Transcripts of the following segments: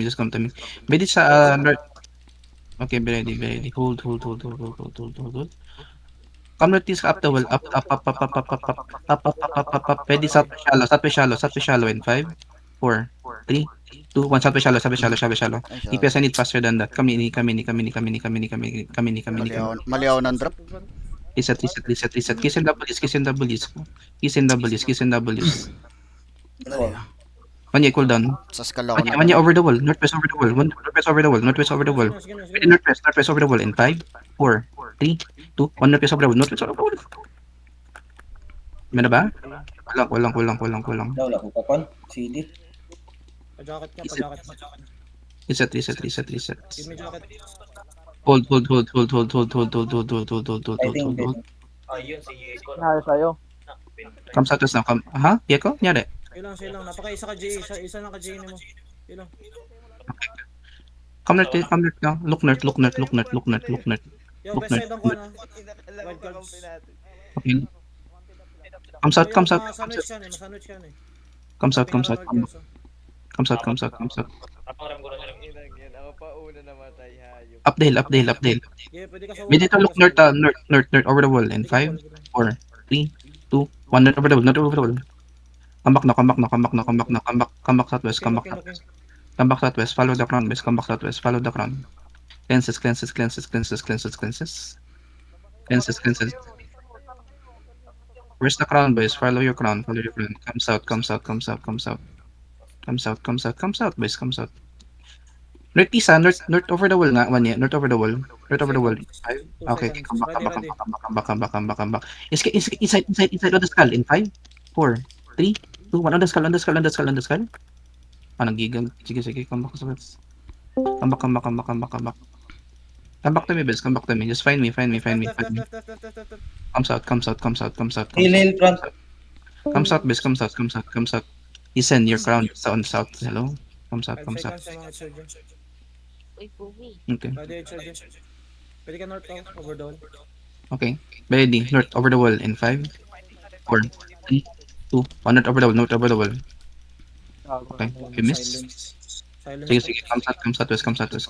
Just come to me. Ready sa north. Okay, be ready, be ready. Hold. Come northeast up the wall. Up. Ready, south to shallow in 5, 4, 3, 2, 1. South to shallow. Ay, sorry. DPS, I need faster than that. Kami ni. Mali ako ng drop. Reset. Kiss and W's. Mali ah. One year cooldown. Sa skull ako One year nag-ano. over the wall. Northwest over the wall. Northwest over the wall. Ready, northwest over the wall in 5, 4, 3, 2, 1. Northwest over the wall. Meron ba? Kulang. Wala ko pa kon. CD. Pa-jacket ka. Reset. Give me jacket. Hold. Fighting. Ayun, si Yeko. Ayos sa'yo. Come southwest now. Ha? Yeko? Nyari? Ilang. Napaka-isa ka, J. Isa lang ka, J mo. Ilang. Come north now. Look north. Yo, best side ang ko na. Wild cards. Okay. Come south. Sandwich ka na eh. Come south. Napangaram ko na siya. Ako pa una namatay, hayop. Up the hill. Yeah, pwede ka sa Ready to look north over the wall in 5, 4, 3, 2, 1. North over the wall. Come back southwest. Come back southwest. Follow the crown, boys. Come back southwest. Follow the crown. Cleanses. Where's the crown, boys? Follow your crown. Come south, boys. Come south. North east, north over the wall nga. North over the wall. 5. Okay, come back. Inside on the skull in 5, 4, 3, 2, 1. On the skull. Nagigil. Sige. Come back. Come back to me, boys. Come back to me. Just find me. Left. Come south. Hill front. Come south, boys. Come south. You send your crown on south. Hello? Come south. 5 seconds sa mga surgeon. Okay. Pwede ka north over the wall. Okay. Ready. North over the wall in 5, 4, 3, 2, 1. North over the wall. Okay. You miss. Silence. Sige. Come southwest. Come southwest.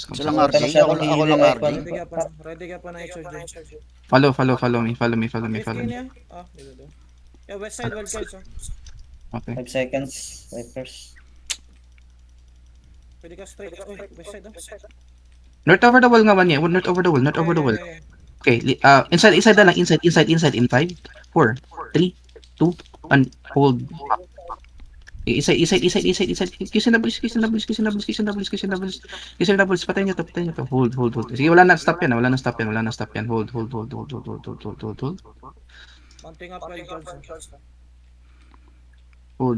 Sila lang RJ. Ako lang RJ. Ready ka pa na i-surgeon. Follow me. niya? Dito. Yeah, west side wild cards. Okay. 5 seconds. Wipers. Pwede ka straight. West side. North over the wall nga man yan. North over the wall. Okay. Inside na lang. Inside in 5, 4, 3, 2, 1. Hold. Inside. Kiss and doubles. Patayin nyo to. Hold. Sige, wala na stop yan. Hold. Mounting up wild cards. Hold.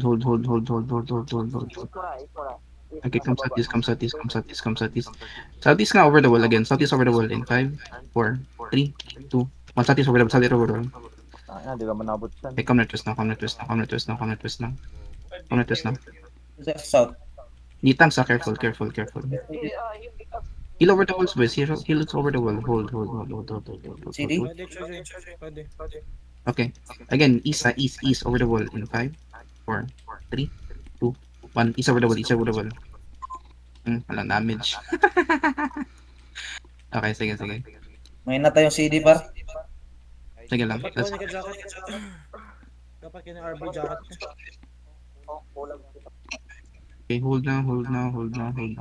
Okay, come southeast. Southeast nga over the wall again. Southeast over the wall in 5, 4, 3, 2, 1. Southeast over the wall. Di ka manabot yan. Okay, come northwest now. South. Nitang sa careful. Heal over the walls, boys. Heal over the wall. Hold. CD. Pwede surgeon. Pwede. Okay. Again, east over the wall in 5, 4, 3, 2, 1. East over the wall. Walang damage. Okay, sige. May na tayong CD par. Sige lang. Dapat kuha niya ka jacket. Dapat kanya RB jacket. Okay, hold now. Just hold lang. Hindi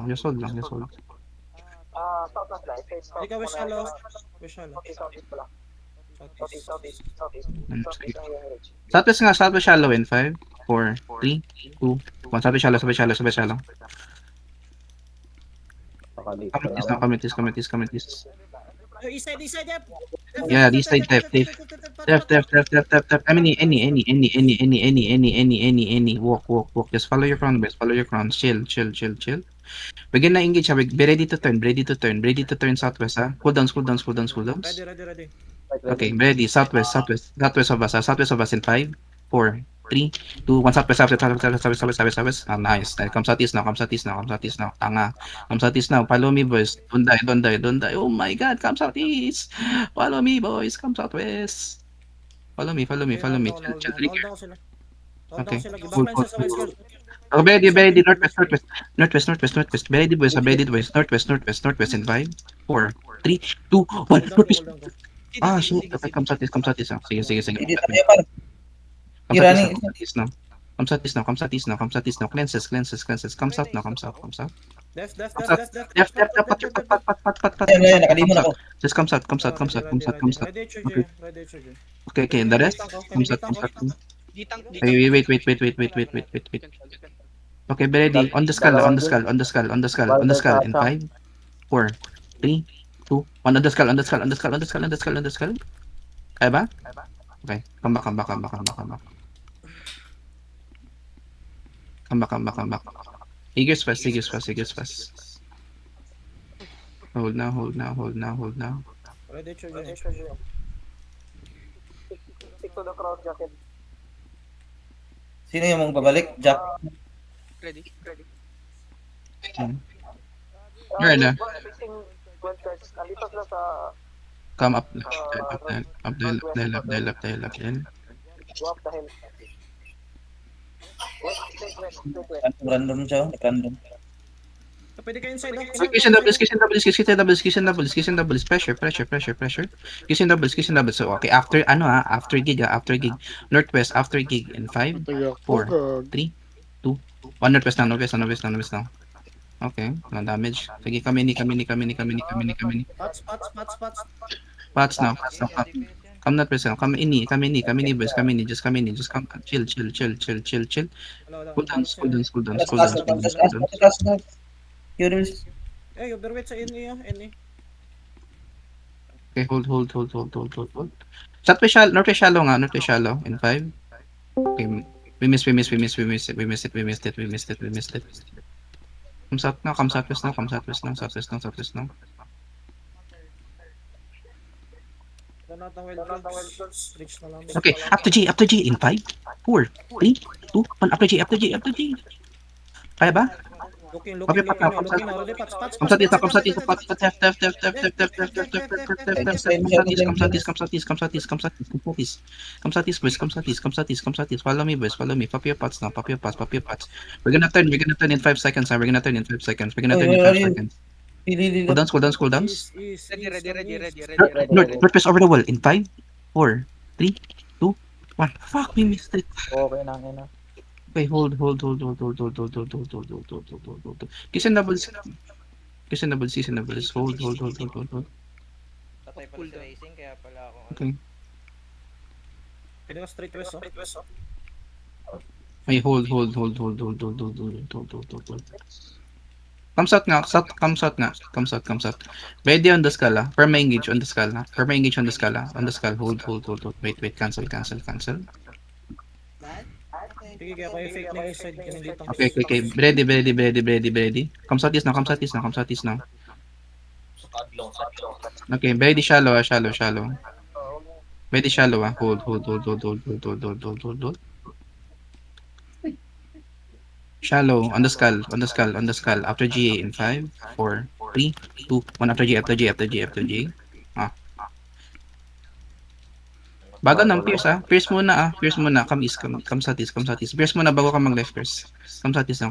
ka wish shallow. Southwest nga, southwest shallow in 5, 4, 3, 2, 1. Southwest shallow. Communities. East side, yep. Yeah, east side, left. I mean, any. Walk. Just follow your crown, boys. Chill. Begin na engage, ha. Be ready to turn southwest, ha. Cool downs. Ready. Okay, ready. Southwest of us in 5, 4, 3, 2, 1. Southwest. Nice. Come southeast now. Tanga. Come southeast now. Follow me, boys. Don't die. Oh my God, come southeast. Follow me, boys. Come southwest. Follow me. Chill. Hold Okay. down sila. Hold, Backline hold, siya sa west hold. court. Oh, ready, northwest. Ready boys, ready boys. Northwest in 5, 4, 3, 2, 1. Hold down ko, Northwest. hold down ko. Ah, shit. Okay, come sa this. Sige. CD tayo par. Come Running. sa this now. Come sa this now. Cleanses. Comes out now. Def. Pat. Ayun, nakalimon ako. Just comes out. Ready, HOJ. Okay, the rest. Comes out. Wait. Okay, be ready. On the skull. In 5, 4, 3, 2, 1. On the skull. Kaya ba? Okay. Come back. Eagers fast. Hold now. Ready, HOJ. Stick to the crowd, Jacket. Sino yung mong babalik? Jack. Right na. Facing Wildcats. Andito sila sa Come up the hill. go up the hill. West. Random siya. Random. Pwede ka inside. Kitchen doubles. Pressure. Kitchen doubles. So, okay, after gig. Northwest, after gig. In 5, 4, 3, 2, 1. Northwest now. Okay, no damage. Sige, kami ni. Pats. Pats now. Come Northwest now. Kami ni, boys. Just come. Chill. Cool down. Taas na. Curious. Eh, overweight sa NE. Okay, hold. Northwest shallow nga. In 5. Okay, we missed it. Come southwest now. Donat ang Wildcats. Reach na lang. Okay, after G in 5, 4, 3, 2, 1. After G. Kaya ba? Looking Okay, now. Pats. Ready, Pats. Come sa this. Come sa this. Follow me, boys. Pop your pots now. We're gonna turn in 5 seconds. We're gonna turn in 5 seconds. Cool down. Northwest over the wall in 5, 4, 3, 2, 1. Fuck, we missed it. Okay na, ina. Okay, hold. Kitchen doubles. Hold. Patay pala sa racing, kaya pala ako. Okay. Pwede ka straight west. Ay, hold. Comes out nga. Ready on the skull, ah. Perma engage on the skull, ah. On the skull. Hold. Wait. Cancel. Sige, kaya kayo fake na inside. Dito. Okay. Ready. Come sa this now. Okay, ready shallow. Ready shallow, ah. Hold. Shallow on the skull. After GA in 5, 4, 3, 2, 1. After G. Bago ng Pierce, ah. Pierce muna. Come sa this. Pierce muna bago ka mag-left Pierce. Come sa this now.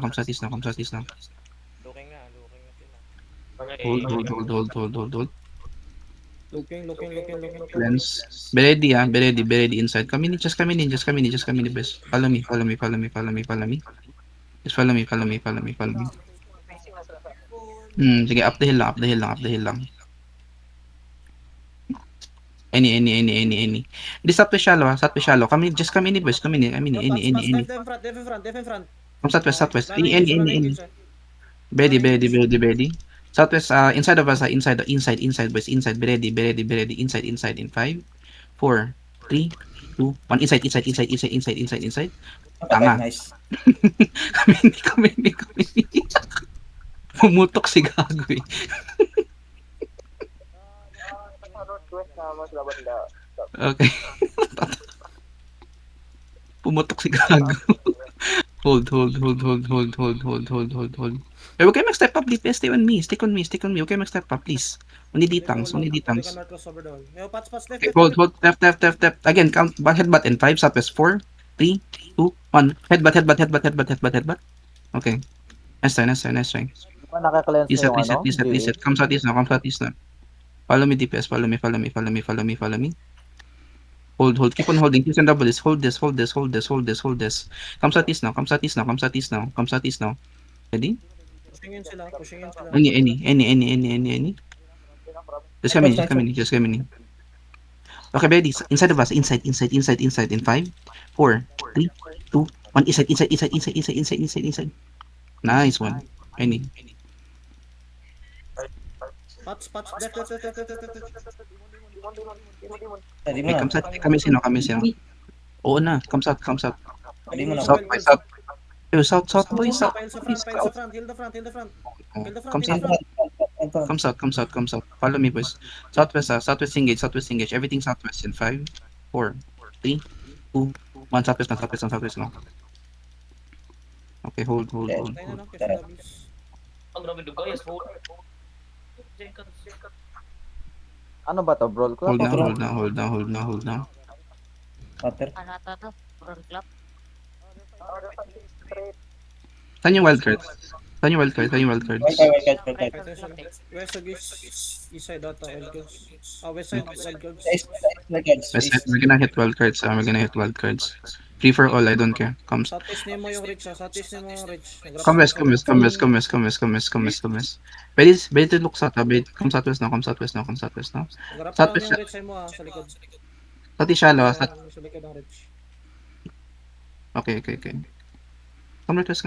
Looking na sila. Hold. Looking. Cleanse. Be ready inside. Come in, just come in, boys. Follow me. Just follow me. Facing na sila sa. Sige, up the hill lang. Any. This up to shallow. Come in, boys. Any. Def in front. Come southwest. Any. Ready. Southwest, inside of us, inside, boys. Inside, be ready. Inside in 5, 4, 3, 2, 1. Inside. Tanga. Nice. Kami ni. Pumutok si Gago, eh. Sa northwest na mas laban nila. Okay. Pumutok si Gago. Hold. Eh, huwag kayo mag-step up, please. Stay on me. Huwag kayo mag-step up, please. Only D-tanks. Pwede ka northwest over the wall. Yo, Pats, Okay, hold. Left. Again, count. Headbutt in 5, southwest. 4, 3, 2, 1. Headbutt, headbutt, headbutt, headbutt, headbutt, headbutt. Okay. Nice try, nice try, nice try. Di ba nakaklens na Reset, yung reset, ano? reset, reset. Come southeast now, come southeast now. Follow me DPS, follow me, follow me, follow me, follow me, follow me. Hold, hold, keep on holding. Keep on double this. Hold this, hold this, hold this, hold this, hold this. Come southeast now, come southeast now, come southeast now, come southeast now. Ready? Pushing in sila, pushing in sila. Any. Just come in, just come in, just come in. Okay, ready. Inside of us, inside. In 5, 4, 3, 2, 1. Inside. Nice one. Any. Spots, left. Demon. Ready mo Okay, na. kami sino. Oo na, come south. Ready mo na. South, boy, south. Yo, south, boy, south. Pile sa front, heal the front. Oh, Heal the front, Come heal south, the front. come south. Follow me, boys. Southwest engage. Everything southwest in 5, 4, 3, 2, 1. Southwest now. Okay, hold. Tayo na lang, kasi doubles. Ang grabe dugo, yes, hold. Ano ba to, brawl club? Hold now. Water. Anata to, front club. Saan yung wildcards? Wildcard. Attention. West side is east side ata, wild cards. West side, wild cards. Wildcards. We're gonna hit wildcards. Free for all, I don't care. Come Southeast name mo yung rich, southeast name mo yung rich. west. Ready to look south, come southwest now. Southwest Southwest. Yung rich mo sa likod. Sati shallow, Sa likod ng rich. Okay. Come request.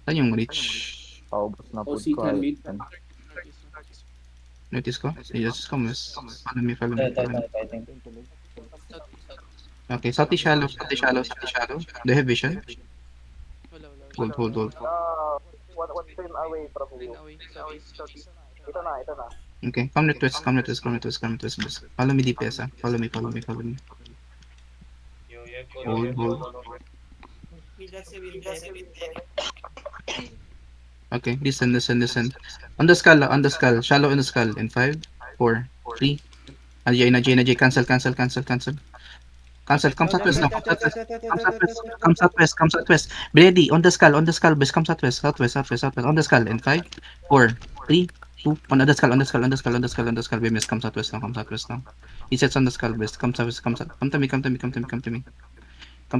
Saan yung reach? Paubos na po. Notice ko? Just come west. Follow me. Okay, Sati shallow. Do you have vision? Hold. One stream away from you. Ito na. Okay, come request. Follow me DPS, ah. Follow me. Hold. Okay, listen. On the skull. Shallow in the skull. In 5, 4, 3. Ajay. Cancel. Come southwest. Ready, on the skull, boys. Come southwest. On the skull. In 5, 4, 3, 2, 1. On the skull. We miss. Come southwest now. He sets on the skull, boys. Come south. Come to me. Come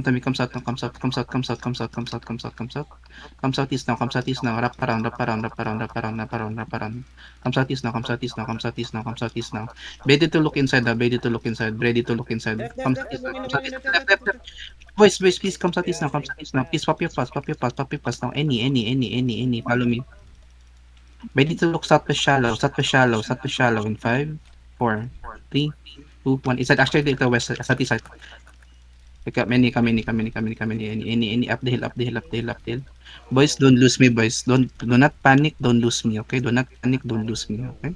south. Come southeast now. Wrap around. Come southeast now. Ready to look inside. Come southeast now. Left. Boys, please come southeast now. Please pop your pass now. Any. Follow me. Ready to look southwest shallow. In 5, 4, 3, 2, 1. Inside, actually, the west, southeast side. Any up the hill. Boys, don't lose me, boys. Do not panic, don't lose me, okay? Okay?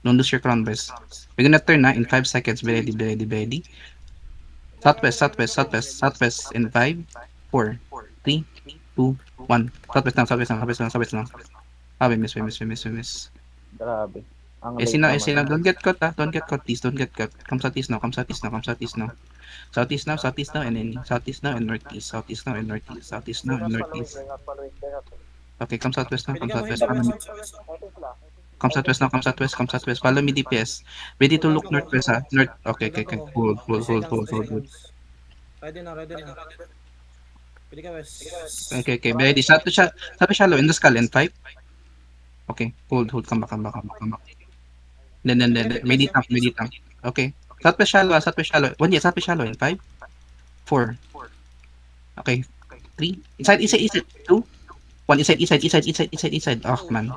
Don't lose your crown, boys. We're gonna turn in 5 seconds. Be ready. Southwest in 5, 4, 3, 2, 1. Southwest now. We miss. Grabe. Ang Sino, don't get caught, please, don't get caught. Come southeast now. Southeast now, and then southeast now and northeast. Okay, come southwest now. Come southwest. Follow me DPS. Ready to look northwest, ha? Okay. Hold. Ready na. Pwede ka west. Okay. Ready. Sabi shallow in the skull in 5. Okay, hold. Come back. Then. Ready tank. Okay. Southwest shallow. Southwest shallow in 5, 4. Okay. 3. Inside. 2. 1. Inside. Oh, man.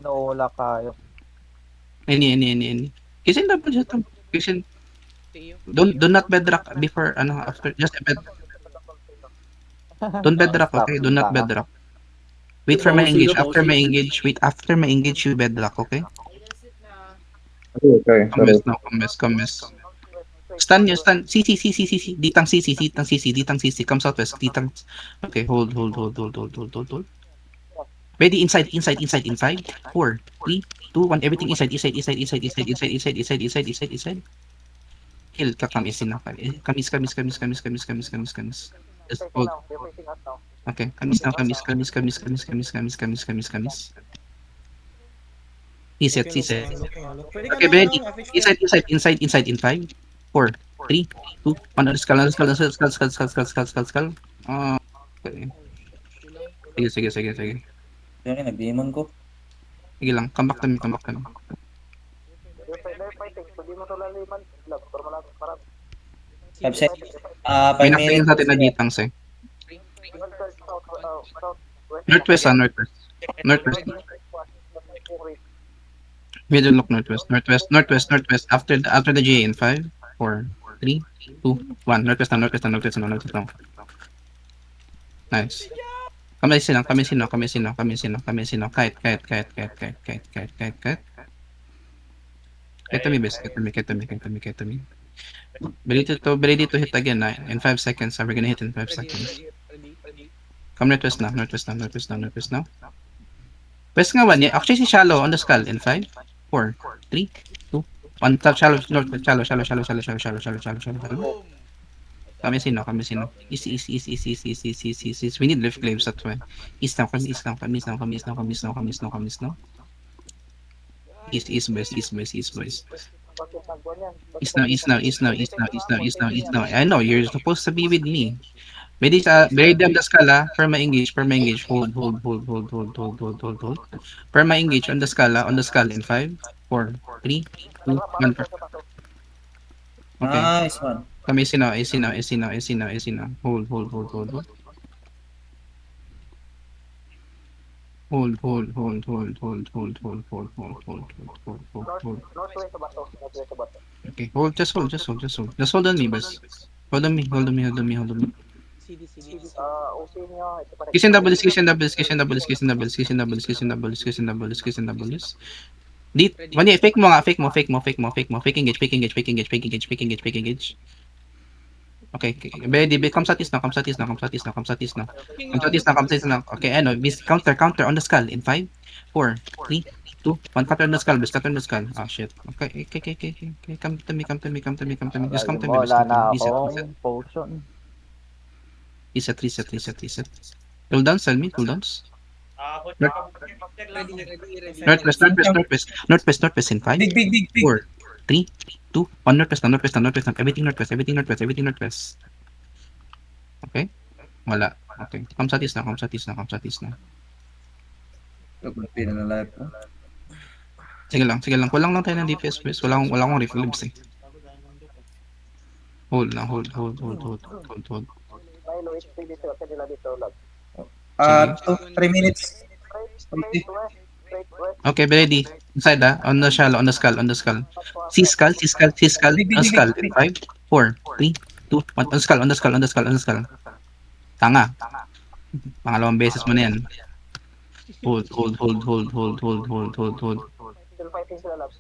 Nawala kayo. Any. Kasi double shot. Kasi do not bedrock before after just bed. Don't bedrock, okay? Do not bedrock. Wait for my engage. After my engage, you bedrock, okay? Okay, Come west. Stun. CC. Ditang CC. Come southwest. Ditang. Okay, hold. Ready, inside in 5, 4, 3, 2, 1. Everything inside. Kill ka, come easy now. Kamis. Just Facing hold. now. They're facing us now. Okay, kamis. Reset. Pwede ka Okay, na ready. lang, affix ka. Inside in 5, 4, 3, 2, 1. Skull. Okay. Sige. Yan, nag-demon ko. Sige lang, come back to me. They're fighting. So, di mo to laliman. Love, pero marami. 5 seconds. May 5 naktingin minutes. sa atin na ditang eh. South, Northwest. We don't look northwest. After the GA in 5, 4, 3, 2, 1. Northwest now. Nice. Kami sino. Kite. Get to me. Ready to hit again in 5 seconds. We're gonna hit in 5 seconds. Come northwest now. West nga 1. Actually, si Shallow on the skull in 5, 4, 3, 2, 1. Shallow. Kami sino. Easy. We need lift claims that way. East now. East, boys. East now. I know, you're supposed to be with me. Ready on the scala. Perma engage. Hold. Perma engage on the scala in 5, 4, 3, 2, 1. Okay. Nice one. Kami sino. Hold. Northwest ba to? Okay, just hold on me, boss. Hold on me. OC nyo. Ito pa rin. Kiss and doubles. Fake mo. Fake engage. Okay. Ready, come satis now. Okay, ano, counter on the skull in 5, 4, 3, 2, 1. Counter on the skull. Ah, shit. Okay. Come to me. Just come to me. Wala na Reset. akong potion. Reset. Cooldowns, tell me, cooldowns. Ready. Northwest in 5, Big. 4, 3, 2, 1. Northwest now. Everything northwest. Okay? Wala. Okay. Come satis na. Pina na live ko. Sige lang. Kulang lang tayo ng DPS, please. Wala akong reflibs eh. Hold. Milo, HP dito. Kanila dito, love. 3 minutes. Straight west. Okay, ready. Inside on the shallow, on the skull. See skull in 5, 4, 3, 2, 1. On the skull. Tanga. Pangalawang beses mo na yan. Hold. Still fighting sila, love.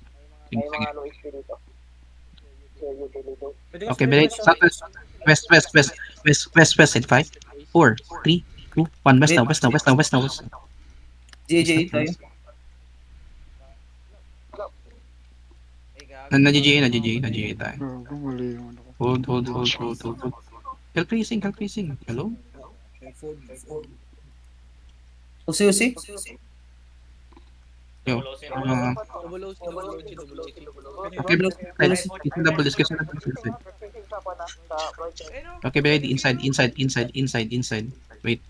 May mga low HP dito. Pwede ka Okay, straight ready. west, West in 5, 4, 3, 2, 1. West now. JJ tayo. Na-GG tayo. Hold. Help facing. Hello? OC. Yo. Okay, double discussion. Okay, ready. Inside. Wait.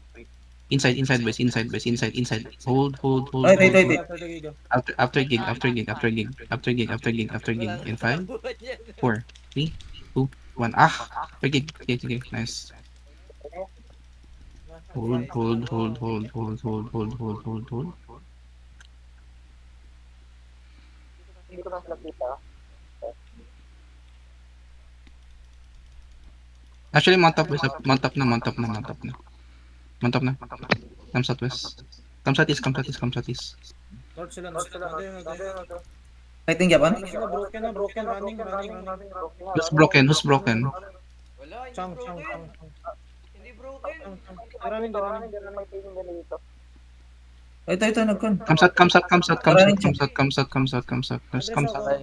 Inside, boys. Hold. Wait. After gig. In 5, 4, 3, 2, 1. After gig. Okay, nice. Hold. Hindi ko na sila kita. Actually, mount up na. Come southwest. Come southeast. North sila. Nandun. Fighting Japan. Sila broken, running. Who's broken? Wala, hindi Chang. broken. Hindi broken. Running. May tingin ganun dito. Ito nagkon. Come south. Just come south.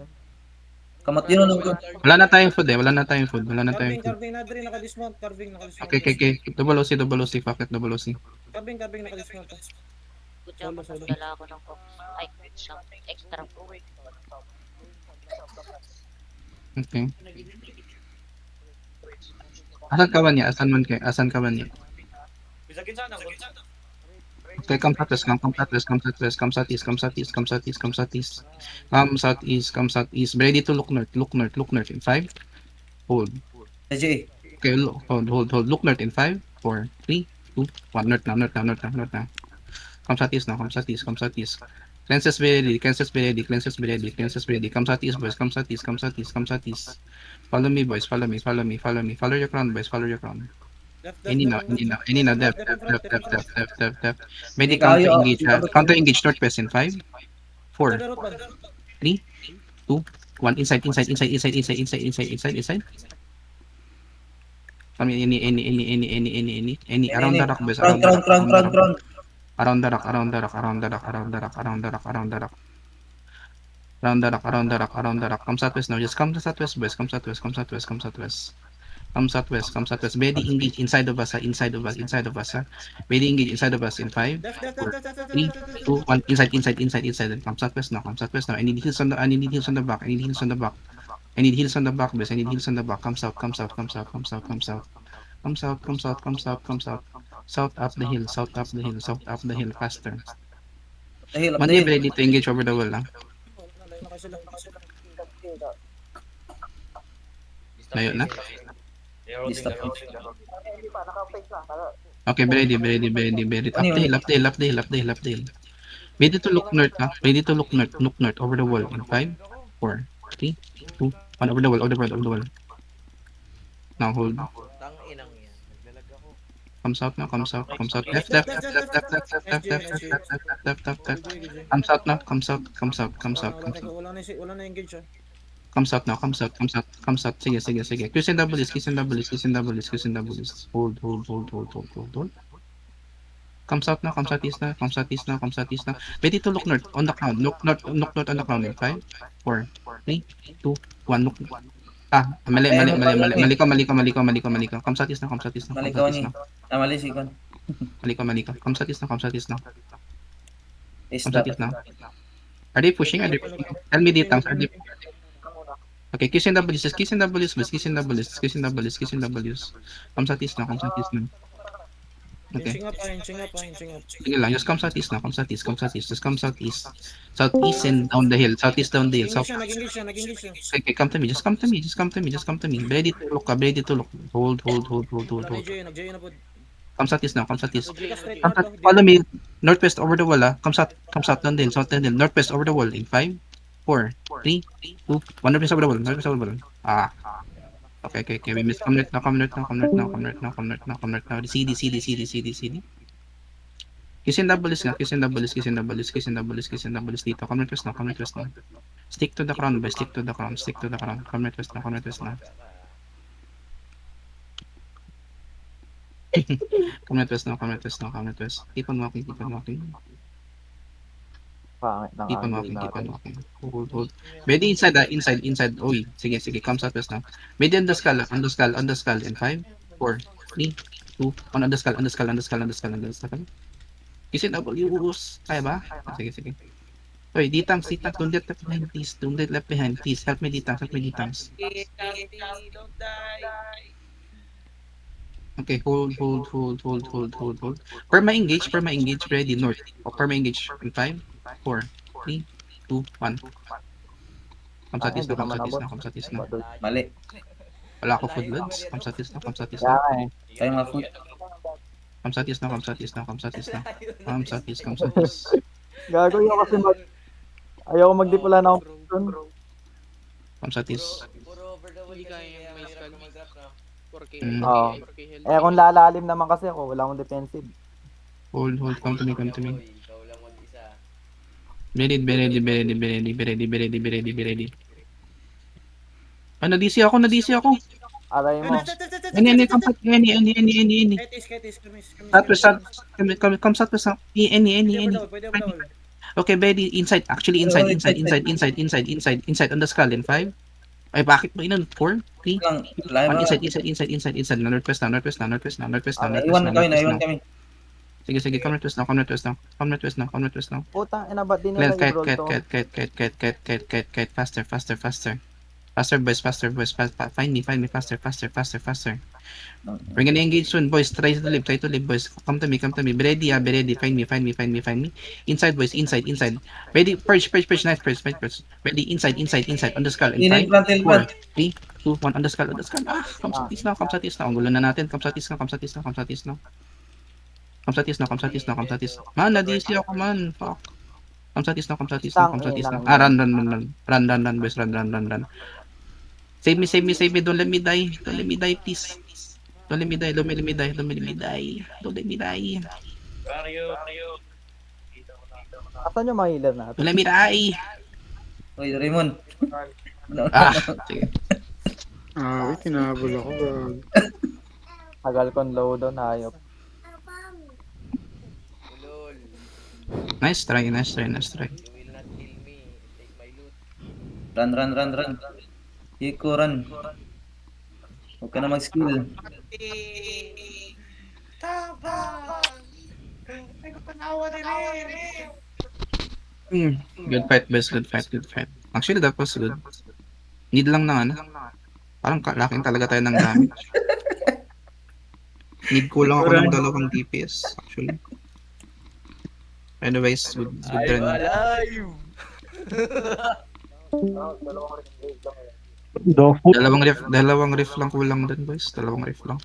Kamat yun ano ko. Wala na tayong food eh. Wala na tayong food. Wala na tayong food. Carving, Nadri, naka-dismount. Carving, naka-dismount. Okay. Double OC. Fuck it, double OC. Carving, naka-dismount. Kutya ko, Solo. nagdala ako ng ay, ng extra. Okay. Asan ka ba niya? Asan ka ba niya? Bisagin sana, Okay, come southeast. Come southeast. Ready to look north in 5. Hold. JJ. Okay, hold. Look north in 5, 4, 3, 2, 1. North now. Come southeast. Cleanses be ready. Come southeast, boys. Come southeast. Follow me, boys. Follow Follow your crown, boys. Left, Any now. Depth. Ready, Ikaw, counter engage northwest in 5, 4, Left, road, man. 3, 2, 1. Inside. Any. Around the rock, boys. Crown. Around the rock. Come southwest now. Just come to southwest, boys. Come southwest. Ready, engage inside of us. Ready, engage inside of us in 5, Left. 3, 2, 1. Inside. Come southwest now. I need heals on the back. I need heals on the back, boys. Come south. South up the hill. Faster. Dahil, Mani ready to engage over the wall lang. Nakasila. Layo na. Disturb. Hindi pa, naka-face na. Okay, ready. Up the hill. Ready to look north na. Look north over the wall in 5, 4, 3, 2, 1. Over the wall. Now hold. Tang inang yan. Naglalag ako. Come south. Left. Come south. Wala na engage, ah. Come south. Sige. Kiss and doubles. Hold. Come southeast na. Ready to look north on the crown. Look north on the crown in 5, 4, 3, 2, 1. Look. Mali ko. Come southeast na. Malikaw ni. Mali si Kon. Mali ko. Come southeast na. Stop. Are they pushing? Tell me details. Okay, kiss and doubles. Come southeast na. Okay. Inching up. Sige lang, just come southeast na. Just come southeast. Southeast and down the hill. Southeast down the hill. Nag-engage siya. Okay, come to me. Just come to me. Ready to look. Hold. Nag-J na po. Come southeast now. Straight Come north, south. Follow me. Northwest over the wall. Come south down the hill. Northwest over the wall in 5, 4, 3, 2, 1. Northwest over the wall. Okay. We missed. Come north now. CD. Kiss and doubles dito. Come northwest now. Stick to the crown, boy. Come northwest now. Come northwest. Keep on walking. Keep on walking. Hold. Ready inside. Oy, sige. Come southwest now. Ready on the skull in 5, 4, 3, 2, 1. On the skull. Kiss and doubles. Kaya ba? Sige. Oy, ditang. Don't get left behind, please. Help me, ditang. Don't die. Okay, hold. Perma engage. Ready, north. Perma engage in 5, 4, 3, 2, 1. Come southeast na. Mali. Wala ako food loads. Come southeast na. Tayo mga food. Come southeast na. Gago yung kasi ayaw magdipula na akong Come southeast. Puro over the wall. Hindi kaya may skull. Mag-drop na. 4K. Oo. 4K health. Eh kung lalalim naman kasi ako, wala akong defensive. Hold. Come to me. Ikaw lang mag-isa. Be ready. Na-DC ako. Aray mo. Any. Kites, kamis. Come southwest na. Any. Pwede over the wall. Okay, ready. Inside on the skull in 5, Ay, bakit ba inan? 4, 3, Lang, lahat 1, mo. inside na, northwest na, northwest na, northwest na, northwest na, northwest Iwan na, kami, northwest naiwan na. kami. Sige, sige, come northwest now, come northwest now, come northwest now, come northwest now. Putang ina, ba't di Clear, nila kite, i-roll kite, to? kite, kite, kite, kite, kite, kite, kite, kite, faster, faster, faster. Faster, boys, faster, boys, find me, faster, faster, faster, faster. We're gonna engage soon, boys. Try to live, boys. Come to me, come to me. Be ready, be ready. Find me, find me, find me, find me. Inside, boys, inside, inside. Ready, purge, purge, purge, nice, purge, nice, purge. Ready, inside, inside, inside. On the skull. In Hill 5, front, hill 4, front. 3, 2, 1. On the skull, on the skull. Ah, come sa tis na, come sa tis na. Ang gulo na natin. Come sa tis na, come sa tis na, come sa tis na. Come sa tis na, come sa tis na, come sa tis na. Man, na-DC ako, man. Fuck. Come sa tis na, come sa tis na, come sa tis na. Ah, run, run, run, run. Run, run, run, boys. Run, run, run, run. Save me, save me, save me. Don't let me die. Don't let me die, please. Don't let me die. Don't let me die. Don't let me die. Don't let me die. Asan yung mga healer natin? Don't let me die. Uy, Raymond. Ah, sige. Ah, tinabol ako. Gag. Tagal kong low down, hayop. Ulol. Nice try, nice try, nice try. You will not kill me. Take my loot. Run, run, run, run. Hiko, run. Huwag ka na mag-skill. Good fight, best. Good fight, good fight. Actually, that was good. Need lang ng ano. Parang laking talaga tayo ng damage. Need ko lang ako ng dalawang DPS, actually. Anyways, good I'm run. alive! Dalawang riff lang kulang dun, boys. Dalawang riff lang.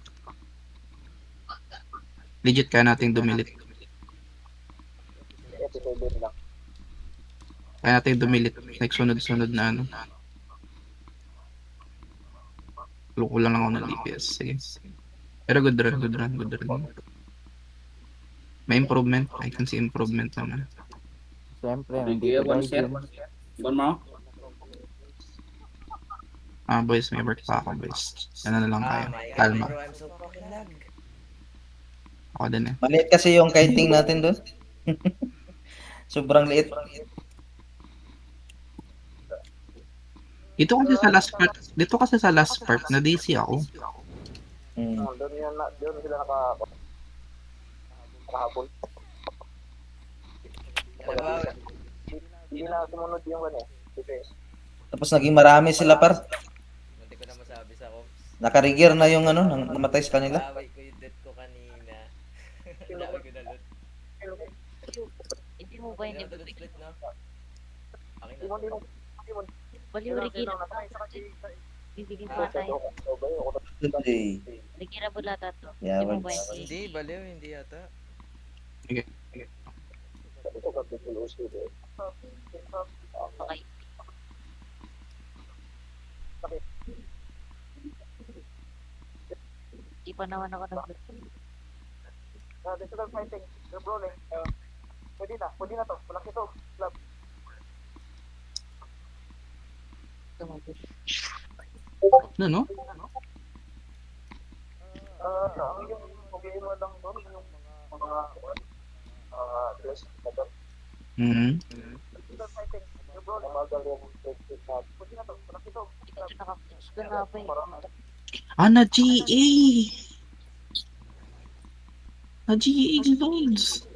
Legit kaya nating dumilit. Kaya natin dumilit. Like sunod-sunod na ano. Kulang lang ako ng DPS. Sige. Pero good run, good run, good run. May improvement. I can see improvement naman. Siyempre, nandito guys yun. Boys, may work pa ako, boys. Ano na lang kayo. my God, Kalma. bro, I'm so fucking lag. Ako din eh. Maliit kasi yung kiting natin doon. Sobrang liit. Dito kasi sa last part, na DC ako. Hmm. Doon sila nakahabol. Diba? Hindi na sumunod yung ano, defense. Tapos naging marami sila par. Hindi ko na masabi sa comms. Nakarigir na yung ano, namatay sa kanila. Naway ko yung death ko kanina. Naway ko na loot. Hindi mo ba Hindi hindi na loot split, no? Akin na. baliw Regina? Bibigyan ko tayo. Hey. Regina bulata to. Yeah, Hindi mo ba once. hindi? Hindi, baliw, hindi yata. Okay. Di pa naman ako nag This is fighting. They're brawling. Pwede na to. Malaki to. Club. tumabot. Ano, no? Ang yung problema lang doon, yung mga dress na doon. This is fighting. They're brawling. Magal yung pwede na to. Malaki to. Hindi ko nakapitch ko na pa eh. Na GA! Na GA loads!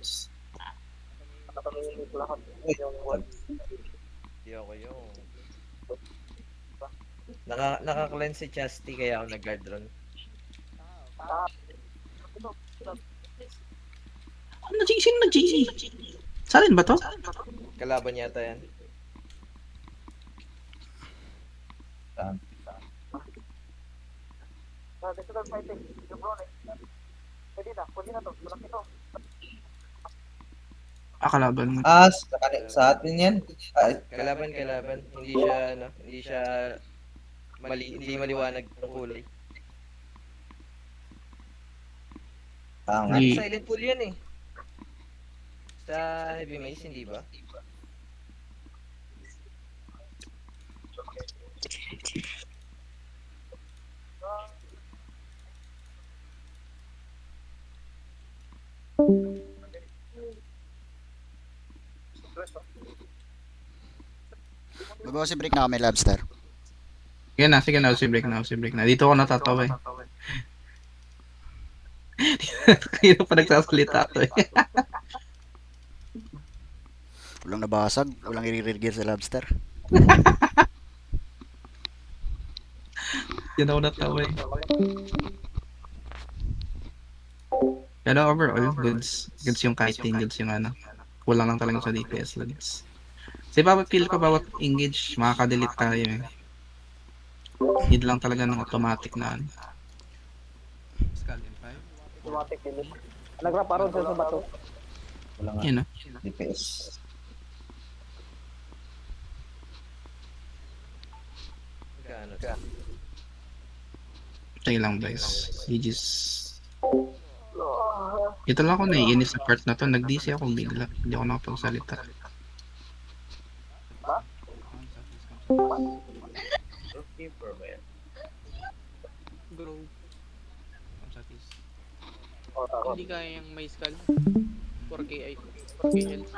Nakataminig lahat. Yung Hindi ako yung... Naka-cleanse si Chastity kaya ako nag-guard ron. Na GA? Sino na GA? Salin ba to? Kalaban yata yan. this is fighting. They're brawling. Pwede na to. Malaki to. Kalaban mo. Sa atin yan. Kalaban. Hindi siya, ano, hindi maliwanag ng kulay. Tama. Hindi. Silent pool yan eh. Sa Heavy Maze, hindi ba? Mag-bossy break na kami, Lobster. Sige na, si break na. Dito ako natatawa eh. Kaya pa nagsasalita to eh. Walang nabasag, walang i-regear sa lobster. Yan ako natawa eh. Pero overall, goods. Goods yung kiting, goods yung ano. Kulang lang talaga sa DPS goods. Kasi feel ko bawat engage, makaka-delete tayo eh. Need lang talaga ng automatic na ano. Automatic delete. Nagraparon sa bato. Wala nga. Yun ah. DPS. Magkano? Sige lang guys. GG's. Ito lang ako naiinis sa part na to. Nag-DC ako bigla. Hindi ako nakapagsalita. Keeper ba yan? Grow. Oh, tama. Hindi kaya yung may skull. 4K ay 4K health.